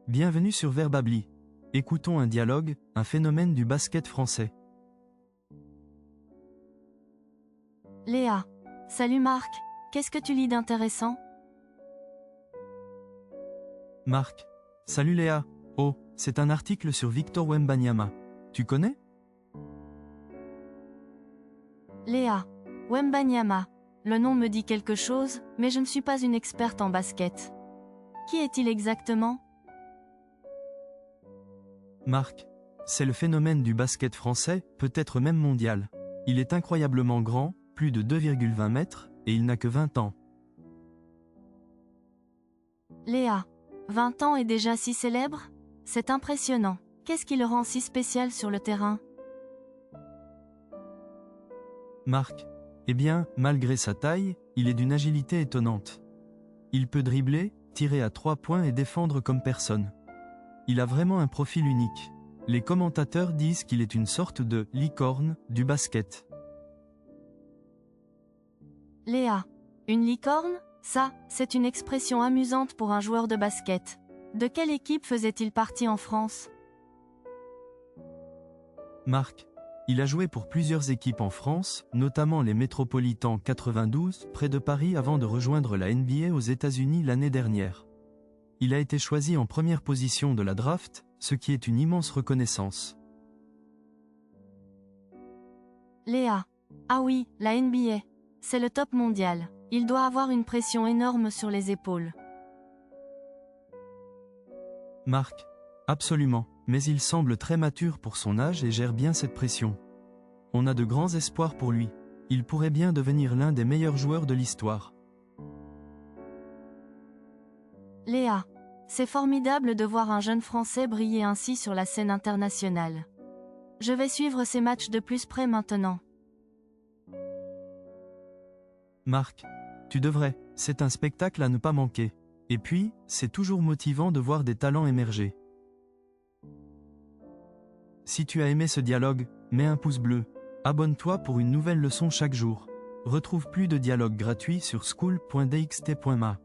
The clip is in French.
Bienvenue sur Verbably. Écoutons un dialogue, un phénomène du basket français. Léa. Salut Marc, qu'est-ce que tu lis d'intéressant? Marc. Salut Léa. Oh, c'est un article sur Victor Wembanyama. Tu connais? Léa. Wembanyama. Le nom me dit quelque chose, mais je ne suis pas une experte en basket. Qui est-il exactement? Marc. C'est le phénomène du basket français, peut-être même mondial. Il est incroyablement grand, plus de 2,20 mètres, et il n'a que 20 ans. Léa. 20 ans et déjà si célèbre? C'est impressionnant. Qu'est-ce qui le rend si spécial sur le terrain? Marc. Eh bien, malgré sa taille, il est d'une agilité étonnante. Il peut dribbler, tirer à 3 points et défendre comme personne. Il a vraiment un profil unique. Les commentateurs disent qu'il est une sorte de « licorne » du basket. Léa. Une licorne? Ça, c'est une expression amusante pour un joueur de basket. De quelle équipe faisait-il partie en France? Marc. Il a joué pour plusieurs équipes en France, notamment les Métropolitans 92, près de Paris avant de rejoindre la NBA aux États-Unis l'année dernière. Il a été choisi en première position de la draft, ce qui est une immense reconnaissance. Léa. Ah oui, la NBA. C'est le top mondial. Il doit avoir une pression énorme sur les épaules. Marc. Absolument, mais il semble très mature pour son âge et gère bien cette pression. On a de grands espoirs pour lui. Il pourrait bien devenir l'un des meilleurs joueurs de l'histoire. Léa. C'est formidable de voir un jeune Français briller ainsi sur la scène internationale. Je vais suivre ces matchs de plus près maintenant. Marc. Tu devrais, c'est un spectacle à ne pas manquer. Et puis, c'est toujours motivant de voir des talents émerger. Si tu as aimé ce dialogue, mets un pouce bleu. Abonne-toi pour une nouvelle leçon chaque jour. Retrouve plus de dialogues gratuits sur school.dxt.ma.